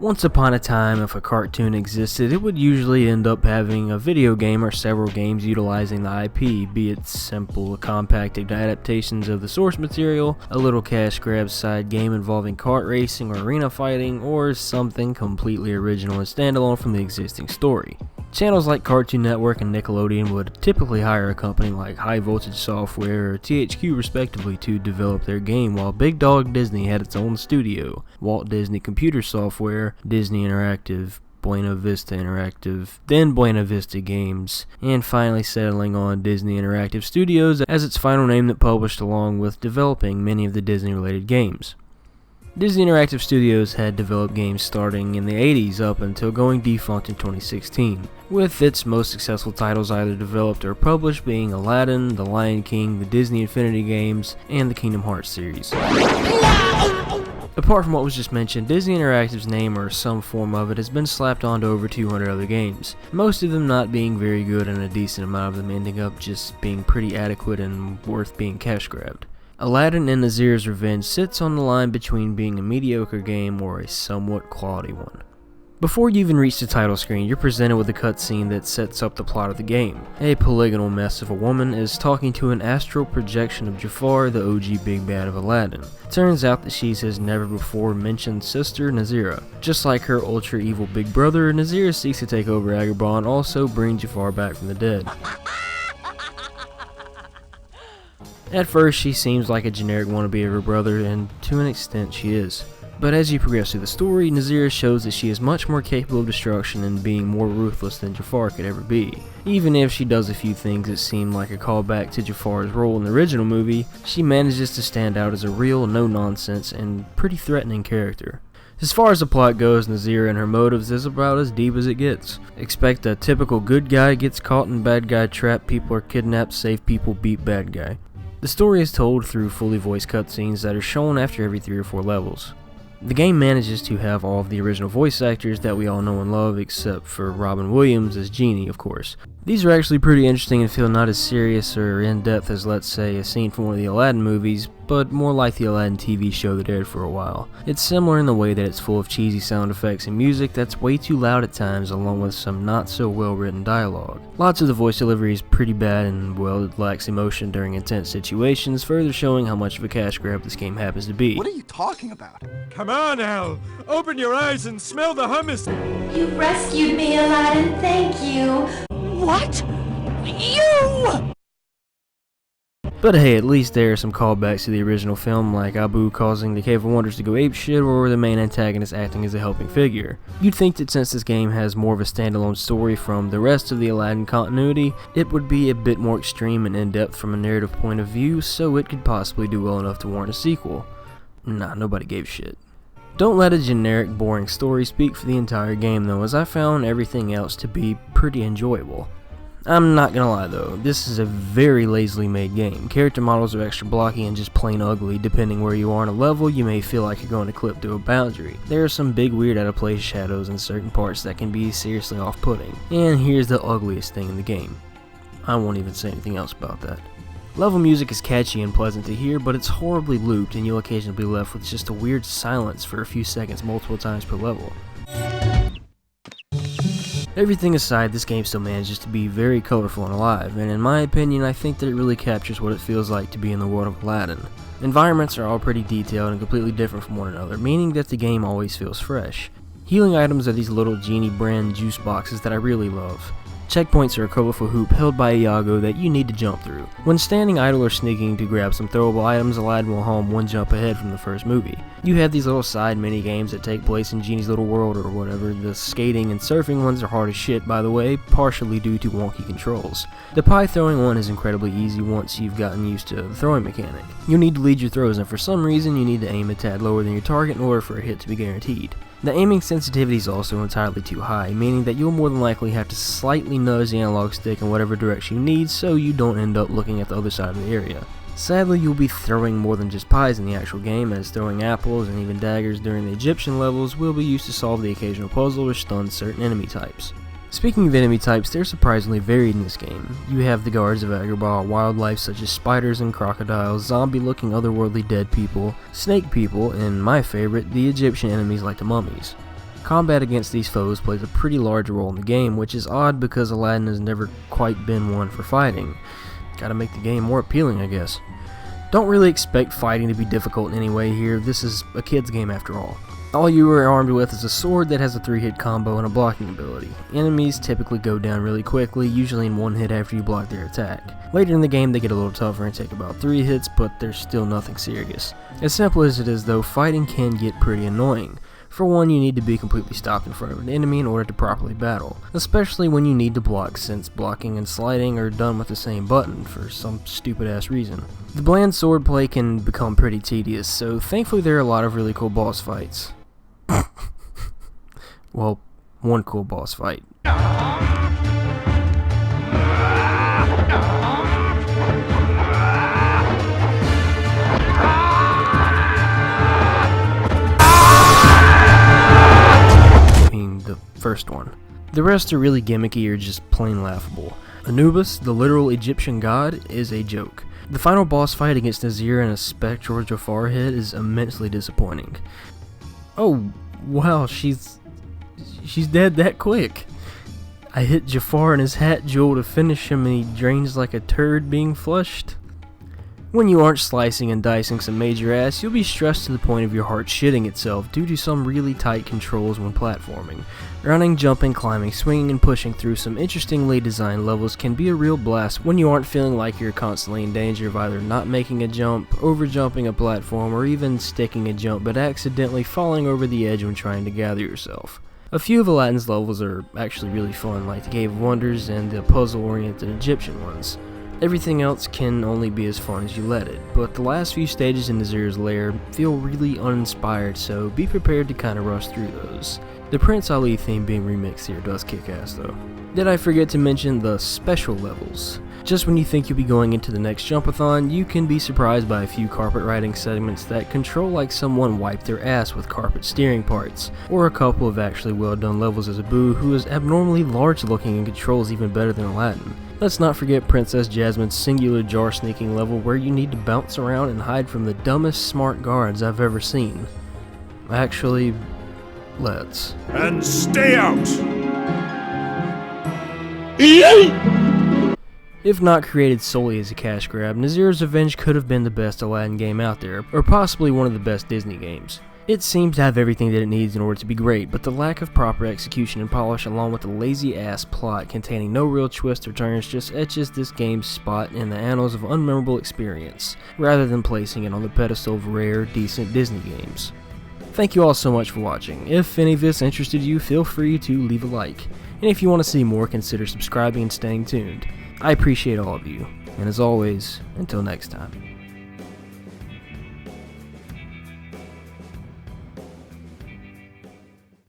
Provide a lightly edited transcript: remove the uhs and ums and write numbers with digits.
Once upon a time, if a cartoon existed, it would usually end up having a video game or several games utilizing the IP, be it simple, compacted adaptations of the source material, a little cash grab side game involving kart racing or arena fighting, or something completely original and standalone from the existing story. Channels like Cartoon Network and Nickelodeon would typically hire a company like High Voltage Software or THQ respectively to develop their game, while Big Dog Disney had its own studio, Walt Disney Computer Software, Disney Interactive, Buena Vista Interactive, then Buena Vista Games, and finally settling on Disney Interactive Studios as its final name that published along with developing many of the Disney-related games. Disney Interactive Studios had developed games starting in the 80s up until going defunct in 2016, with its most successful titles either developed or published being Aladdin, The Lion King, the Disney Infinity games, and the Kingdom Hearts series. Apart from what was just mentioned, Disney Interactive's name or some form of it has been slapped onto over 200 other games, most of them not being very good and a decent amount of them ending up just being pretty adequate and worth being cash grabbed. Aladdin and Nasira's Revenge sits on the line between being a mediocre game or a somewhat quality one. Before you even reach the title screen, you're presented with a cutscene that sets up the plot of the game. A polygonal mess of a woman is talking to an astral projection of Jafar, the OG big bad of Aladdin. Turns out that she's his never before mentioned sister, Nasira. Just like her ultra evil big brother, Nasira seeks to take over Agrabah and also bring Jafar back from the dead. At first, she seems like a generic wannabe of her brother, and to an extent she is. But as you progress through the story, Nasira shows that she is much more capable of destruction and being more ruthless than Jafar could ever be. Even if she does a few things that seem like a callback to Jafar's role in the original movie, she manages to stand out as a real, no-nonsense, and pretty threatening character. As far as the plot goes, Nasira and her motives is about as deep as it gets. Expect a typical good guy gets caught in bad guy trap, people are kidnapped, save people, beat bad guy. The story is told through fully voiced cutscenes that are shown after every 3 or 4 levels. The game manages to have all of the original voice actors that we all know and love, except for Robin Williams as Genie, of course. These are actually pretty interesting and feel not as serious or in-depth as, let's say, a scene from one of the Aladdin movies, but more like the Aladdin TV show that aired for a while. It's similar in the way that it's full of cheesy sound effects and music that's way too loud at times, along with some not so well written dialogue. Lots of the voice delivery is pretty bad and, well, it lacks emotion during intense situations, further showing how much of a cash grab this game happens to be. What are you talking about? Come on, Al! Open your eyes and smell the hummus! You rescued me, Aladdin, thank you! What? You! But hey, at least there are some callbacks to the original film, like Abu causing the Cave of Wonders to go apeshit, or the main antagonist acting as a helping figure. You'd think that since this game has more of a standalone story from the rest of the Aladdin continuity, it would be a bit more extreme and in-depth from a narrative point of view, so it could possibly do well enough to warrant a sequel. Nah, nobody gave a shit. Don't let a generic, boring story speak for the entire game though, as I found everything else to be pretty enjoyable. I'm not gonna lie though, this is a very lazily made game. Character models are extra blocky and just plain ugly. Depending where you are on a level, you may feel like you're going to clip through a boundary. There are some big weird out of place shadows in certain parts that can be seriously off-putting. And here's the ugliest thing in the game. I won't even say anything else about that. Level music is catchy and pleasant to hear, but it's horribly looped and you'll occasionally be left with just a weird silence for a few seconds multiple times per level. Everything aside, this game still manages to be very colorful and alive, and in my opinion I think that it really captures what it feels like to be in the world of Aladdin. Environments are all pretty detailed and completely different from one another, meaning that the game always feels fresh. Healing items are these little Genie brand juice boxes that I really love. Checkpoints are a colorful hoop held by Iago that you need to jump through. When standing idle or sneaking to grab some throwable items, Aladdin will home one jump ahead from the first movie. You have these little side mini games that take place in Genie's little world or whatever. The skating and surfing ones are hard as shit, by the way, partially due to wonky controls. The pie throwing one is incredibly easy once you've gotten used to the throwing mechanic. You'll need to lead your throws, and for some reason you need to aim a tad lower than your target in order for a hit to be guaranteed. The aiming sensitivity is also entirely too high, meaning that you'll more than likely have to slightly nudge the analog stick in whatever direction you need so you don't end up looking at the other side of the area. Sadly, you'll be throwing more than just pies in the actual game, as throwing apples and even daggers during the Egyptian levels will be used to solve the occasional puzzle or stun certain enemy types. Speaking of enemy types, they're surprisingly varied in this game. You have the guards of Agrabah, wildlife such as spiders and crocodiles, zombie-looking otherworldly dead people, snake people, and my favorite, the Egyptian enemies like the mummies. Combat against these foes plays a pretty large role in the game, which is odd because Aladdin has never quite been one for fighting. Gotta make the game more appealing, I guess. Don't really expect fighting to be difficult in any way here, this is a kid's game after all. All you are armed with is a sword that has a 3-hit combo and a blocking ability. Enemies typically go down really quickly, usually in 1 hit after you block their attack. Later in the game they get a little tougher and take about 3 hits, but there's still nothing serious. As simple as it is though, fighting can get pretty annoying. For one, you need to be completely stopped in front of an enemy in order to properly battle, especially when you need to block, since blocking and sliding are done with the same button for some stupid ass reason. The bland swordplay can become pretty tedious, so thankfully there are a lot of really cool boss fights. Well, one cool boss fight. The first one. The rest are really gimmicky or just plain laughable. Anubis, the literal Egyptian god, is a joke. The final boss fight against Nasira and a spectral Jafar head is immensely disappointing. Oh, wow, she's dead that quick. I hit Jafar in his hat jewel to finish him and he drains like a turd being flushed. When you aren't slicing and dicing some major ass, you'll be stressed to the point of your heart shitting itself due to some really tight controls when platforming. Running, jumping, climbing, swinging, and pushing through some interestingly designed levels can be a real blast when you aren't feeling like you're constantly in danger of either not making a jump, over jumping a platform, or even sticking a jump but accidentally falling over the edge when trying to gather yourself. A few of Aladdin's levels are actually really fun, like the Cave of Wonders and the puzzle-oriented Egyptian ones. Everything else can only be as fun as you let it, but the last few stages in Nasira's lair feel really uninspired, so be prepared to kinda rush through those. The Prince Ali theme being remixed here does kick ass though. Did I forget to mention the special levels? Just when you think you'll be going into the next jumpathon, you can be surprised by a few carpet riding segments that control like someone wiped their ass with carpet steering parts, or a couple of actually well done levels as Abu, who is abnormally large looking and controls even better than Aladdin. Let's not forget Princess Jasmine's singular jar sneaking level where you need to bounce around and hide from the dumbest smart guards I've ever seen. Actually, let's. And stay out! If not created solely as a cash grab, Nasira's Revenge could have been the best Aladdin game out there, or possibly one of the best Disney games. It seems to have everything that it needs in order to be great, but the lack of proper execution and polish along with the lazy-ass plot containing no real twists or turns just etches this game's spot in the annals of unmemorable experience, rather than placing it on the pedestal of rare, decent Disney games. Thank you all so much for watching. If any of this interested you, feel free to leave a like, and if you want to see more, consider subscribing and staying tuned. I appreciate all of you, and as always, until next time.